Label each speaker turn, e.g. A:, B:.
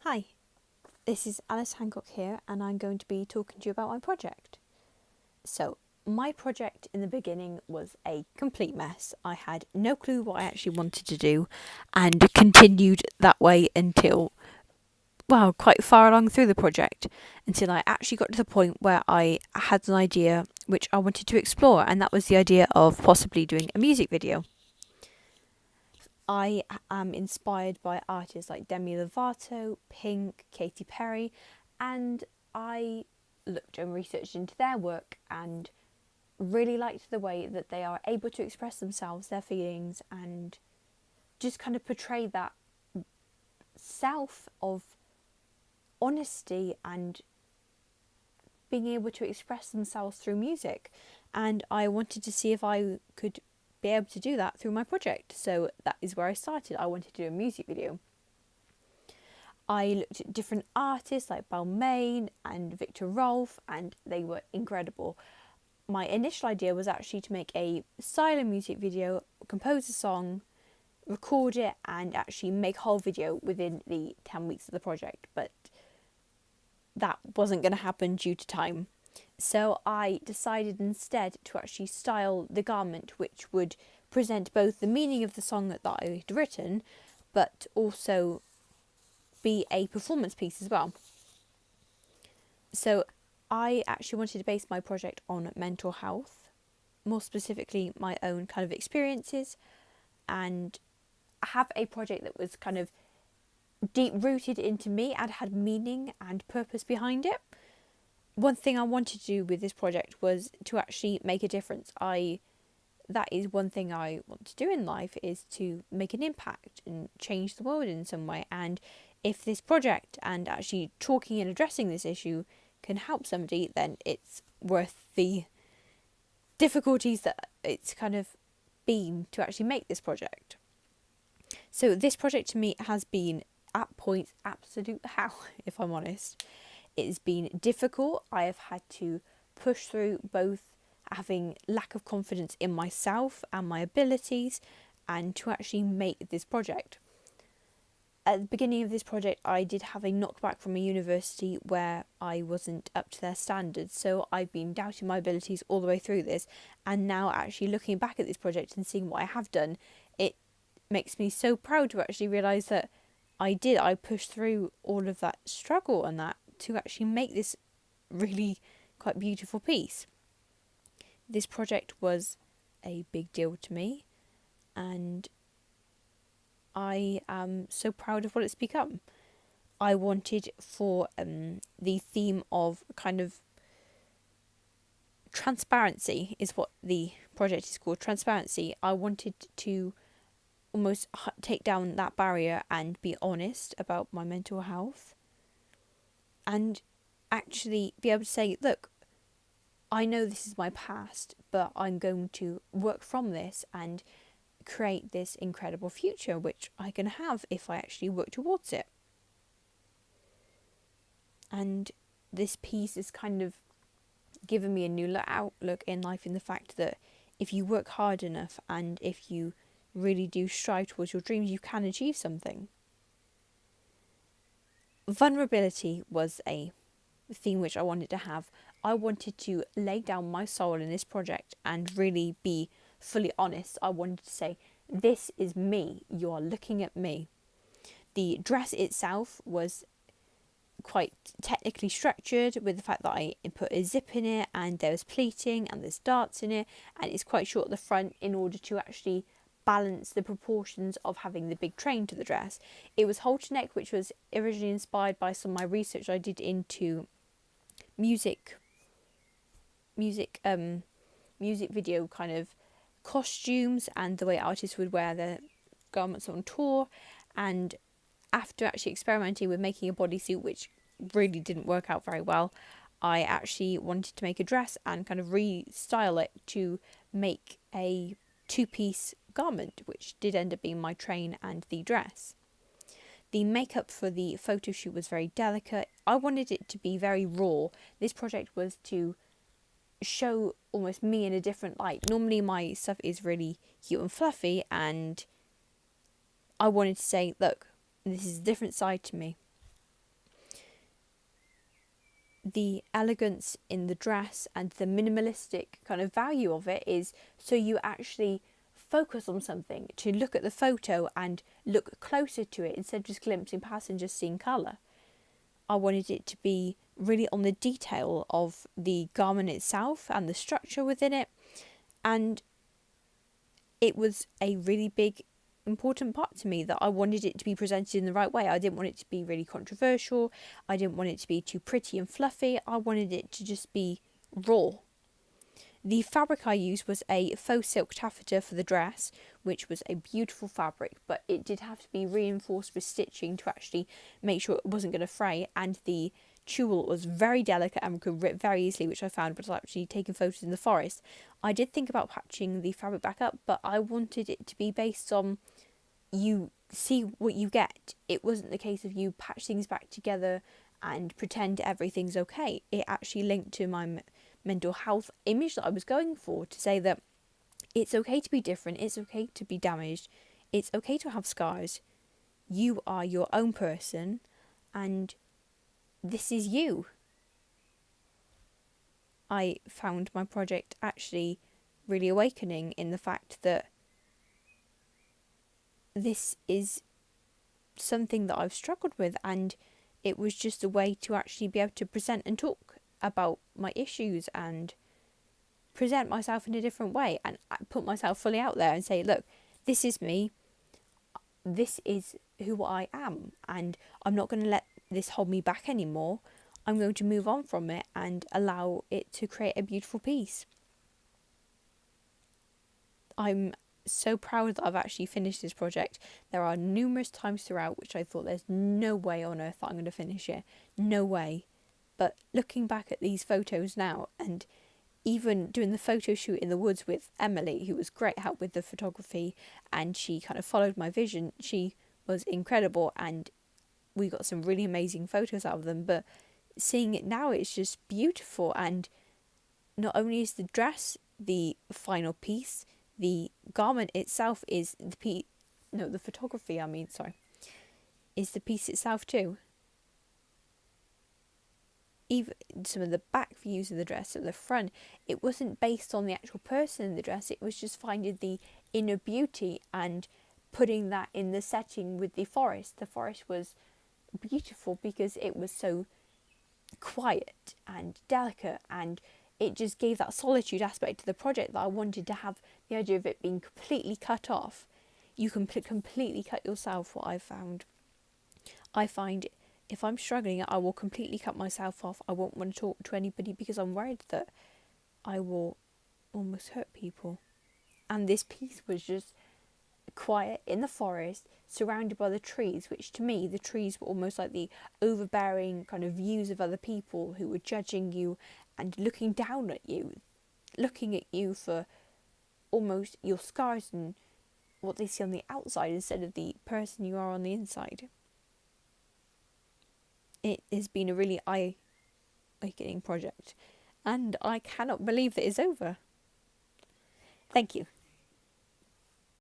A: Hi, this is Alice Hancock here, and I'm going to be talking to you about my project. So, my project in the beginning was a complete mess. I had no clue what I actually wanted to do, and continued that way until, quite far along through the project, until I actually got to the point where I had an idea which I wanted to explore, and that was the idea of possibly doing a music video. I am inspired by artists like Demi Lovato, Pink, Katy Perry, and I looked and researched into their work and really liked the way that they are able to express themselves, their feelings, and just kind of portray that self of honesty and being able to express themselves through music. And I wanted to see if I could be able to do that through my project. So that is where I started. I wanted to do a music video. I looked at different artists like Balmain and Victor Rolf, and they were incredible. My initial idea was actually to make a silent music video, compose a song, record it, and actually make a whole video within the 10 weeks of the project. But that wasn't going to happen due to time. So I decided instead to actually style the garment which would present both the meaning of the song that I had written, but also be a performance piece as well. So I actually wanted to base my project on mental health, more specifically my own kind of experiences, and have a project that was kind of deep rooted into me and had meaning and purpose behind it. One thing I wanted to do with this project was to actually make a difference. That is one thing I want to do in life, is to make an impact and change the world in some way. And if this project and actually talking and addressing this issue can help somebody, then it's worth the difficulties that it's kind of been to actually make this project. So this project to me has been at points absolute hell, if I'm honest. It's been difficult. I have had to push through both having lack of confidence in myself and my abilities, and to actually make this project. At the beginning of this project, I did have a knockback from a university where I wasn't up to their standards, so I've been doubting my abilities all the way through this, and now actually looking back at this project and seeing what I have done, it makes me so proud to actually realise that I pushed through all of that struggle and that to actually make this really quite beautiful piece. This project was a big deal to me, and I am so proud of what it's become. I wanted for the theme of kind of transparency is what the project is called, transparency. I wanted to almost take down that barrier and be honest about my mental health, and actually be able to say, look, I know this is my past, but I'm going to work from this and create this incredible future which I can have if I actually work towards it. And this piece is kind of given me a new outlook in life, in the fact that if you work hard enough and if you really do strive towards your dreams, you can achieve something. Vulnerability was a theme which I wanted to have. I wanted to lay down my soul in this project and really be fully honest. I wanted to say, this is me, you are looking at me. The dress itself was quite technically structured, with the fact that I put a zip in it and there was pleating and there's darts in it, and it's quite short at the front in order to actually balance the proportions of having the big train to the dress. It was halter neck, which was originally inspired by some of my research I did into music video kind of costumes and the way artists would wear their garments on tour. And after actually experimenting with making a bodysuit, which really didn't work out very well, I actually wanted to make a dress and kind of restyle it to make a two-piece garment, which did end up being my train and the dress. The makeup for the photo shoot was very delicate. I wanted it to be very raw. This project was to show almost me in a different light. Normally my stuff is really cute and fluffy, and I wanted to say, look, this is a different side to me. the elegance in the dress and the minimalistic kind of value of it is so you actually focus on something, to look at the photo and look closer to it instead of just glimpsing past and just seeing colour. I wanted it to be really on the detail of the garment itself and the structure within it, and it was a really big important part to me that I wanted it to be presented in the right way. I didn't want it to be really controversial. I didn't want it to be too pretty and fluffy. I wanted it to just be raw. The fabric I used was a faux silk taffeta for the dress, which was a beautiful fabric, but it did have to be reinforced with stitching to actually make sure it wasn't going to fray, and the tulle was very delicate and could rip very easily, which I found was actually taking photos in the forest. I did think about patching the fabric back up, but I wanted it to be based on you see what you get. It wasn't the case of you patch things back together and pretend everything's okay. It actually linked to my mental health image that I was going for, to say that it's okay to be different, it's okay to be damaged, it's okay to have scars. You are your own person, and this is you. I found my project actually really awakening in the fact that this is something that I've struggled with, and it was just a way to actually be able to present and talk about my issues and present myself in a different way and put myself fully out there and say, look, this is me, this is who I am, and I'm not going to let this hold me back anymore. I'm going to move on from it and allow it to create a beautiful piece. I'm so proud that I've actually finished this project. There are numerous times throughout which I thought there's no way on earth that I'm going to finish it. No way. But looking back at these photos now, and even doing the photo shoot in the woods with Emily, who was great help with the photography, and she kind of followed my vision, she was incredible, and we got some really amazing photos out of them. But seeing it now, it's just beautiful. And not only is the dress the final piece, the garment itself is the photography, is the piece itself too. Even some of the back views of the dress at the front, it wasn't based on the actual person in the dress, it was just finding the inner beauty and putting that in the setting with the forest. The forest was beautiful because it was so quiet and delicate, and it just gave that solitude aspect to the project that I wanted to have. The idea of it being completely cut off, you can completely cut yourself. What I find if I'm struggling, I will completely cut myself off. I won't want to talk to anybody because I'm worried that I will almost hurt people. And this piece was just quiet in the forest, surrounded by the trees, which to me, the trees were almost like the overbearing kind of views of other people who were judging you and looking down at you, looking at you for almost your scars and what they see on the outside instead of the person you are on the inside. It has been a really eye-opening project, and I cannot believe that it's over. Thank you.